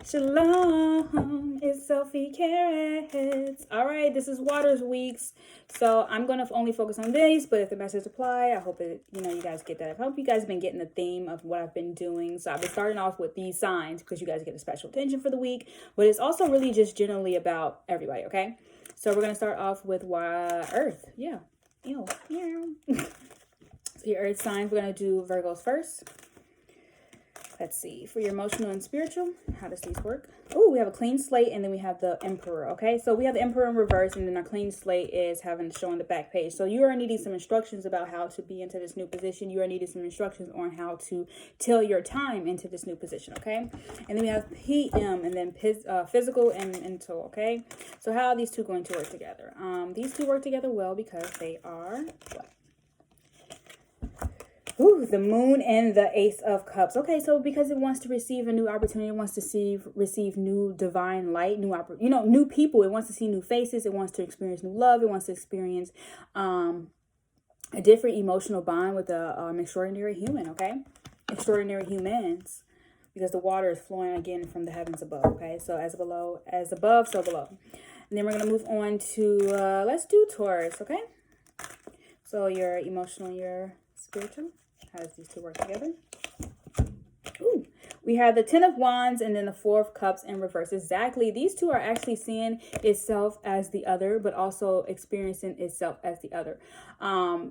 Shalom, it's Sophie Carrots. All right, this is Waters Weeks, so I'm going to only focus on these, but if the messages apply, I hope it, you guys get that. I hope you guys have been getting the theme of what I've been doing. So I've been starting off with these signs because you guys get a special attention for the week, but it's also really just generally about everybody, okay? So we're going to start off with Earth. Yeah. Ew. So your Earth signs, we're going to do Virgos first. Let's see, for your emotional and spiritual, how does these work? Oh, we have a clean slate, and then we have the Emperor, okay? So we have the Emperor in reverse, and then our clean slate is showing the back page. So you are needing some instructions about how to be into this new position. You are needing some instructions on how to tell your time into this new position, okay? And then we have PM, and then physical and mental, okay? So how are these two going to work together? These two work together well because they are what? Ooh, the Moon and the Ace of Cups. Okay, so because it wants to receive a new opportunity, it wants to receive new divine light, new people. It wants to see new faces. It wants to experience new love. It wants to experience a different emotional bond with an extraordinary human, okay? Extraordinary humans. Because the water is flowing again from the heavens above, okay? So as above, so below. And then we're going to move on to, let's do Taurus, okay? So your emotional, your spiritual. How does these two work together? Ooh, we have the 10 of Wands and then the 4 of Cups in reverse. Exactly. These two are actually seeing itself as the other, but also experiencing itself as the other.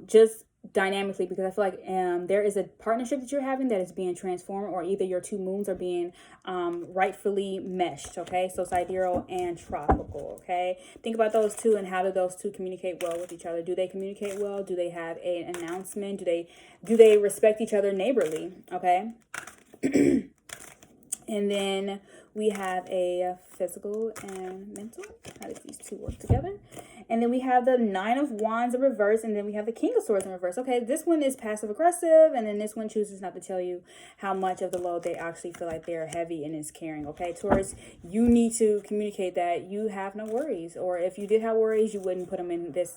Just dynamically, because I feel like there is a partnership that you're having that is being transformed, or either your two moons are being rightfully meshed, okay? So sidereal and tropical, okay? Think about those two and how do those two communicate well with each other. Do they communicate well? Do they have an announcement? Do they respect each other neighborly, okay? And then we have a physical and mental. How does these two work together? And then we have the 9 of Wands in reverse, and then we have the King of Swords in reverse. Okay, this one is passive aggressive, and then this one chooses not to tell you how much of the load they actually feel like they're heavy and is carrying. Okay, Taurus, you need to communicate that you have no worries, or if you did have worries, you wouldn't put them in this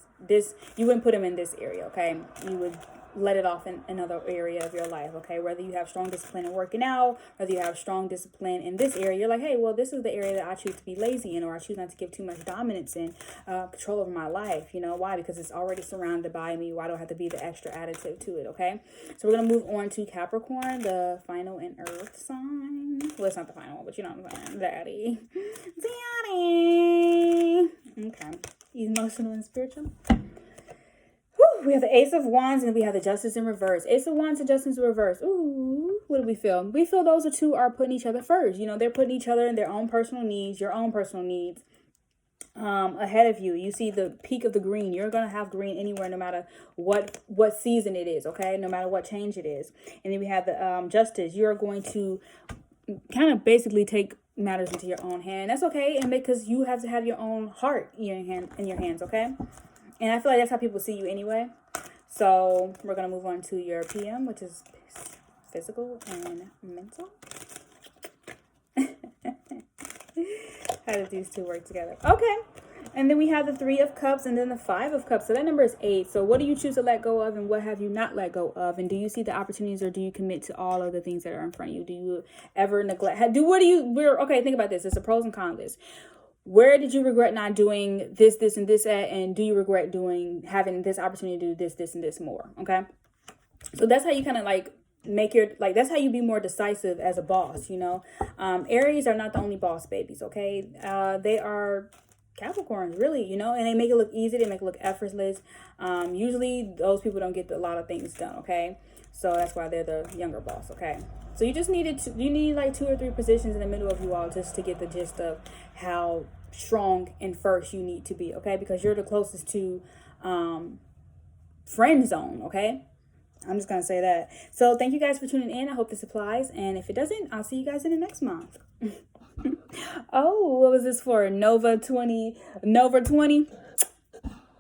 you wouldn't put them in this area. Okay, you would let it off in another area of your life, okay? Whether you have strong discipline in working out, whether you have strong discipline in this area, you're like, hey, well, this is the area that I choose to be lazy in, or I choose not to give too much dominance in, control over my life. You know why? Because it's already surrounded by me. Why do I have to be the extra additive to it, okay? So we're going to move on to Capricorn, the final and earth sign. Well, it's not the final one, but you know what I'm saying. Daddy. Okay. Emotional and spiritual. We have the Ace of Wands and we have the Justice in reverse. Ace of Wands and Justice in reverse. Ooh, what do we feel? We feel those two are putting each other first. You know, they're putting each other in their own personal needs, your own personal needs, ahead of you. You see the peak of the green. You're going to have green anywhere, no matter what season it is, okay? No matter what change it is. And then we have the Justice. You're going to kind of basically take matters into your own hand. That's okay, and because you have to have your own heart in your hands, okay? And I feel like that's how people see you anyway. So we're going to move on to your PM, which is physical and mental. How do these two work together? Okay. And then we have the 3 of Cups and then the 5 of Cups. So that number is 8. So what do you choose to let go of and what have you not let go of? And do you see the opportunities, or do you commit to all of the things that are in front of you? Do you ever neglect? Okay, think about this. It's a pros and cons list. Where did you regret not doing this, and this at? And do you regret having this opportunity to do this, and this more? Okay. So that's how you kind of like that's how you be more decisive as a boss, you know. Aries are not the only boss babies, okay? They are Capricorns, really, you know, and they make it look easy. They make it look effortless. Usually those people don't get a lot of things done, okay? So that's why they're the younger boss, okay? So you just need like 2 or 3 positions in the middle of you all just to get the gist of how strong and first you need to be, okay? Because you're the closest to friend zone, okay? I'm just going to say that. So thank you guys for tuning in. I hope this applies. And if it doesn't, I'll see you guys in the next month. Oh, what was this for? Nova 20?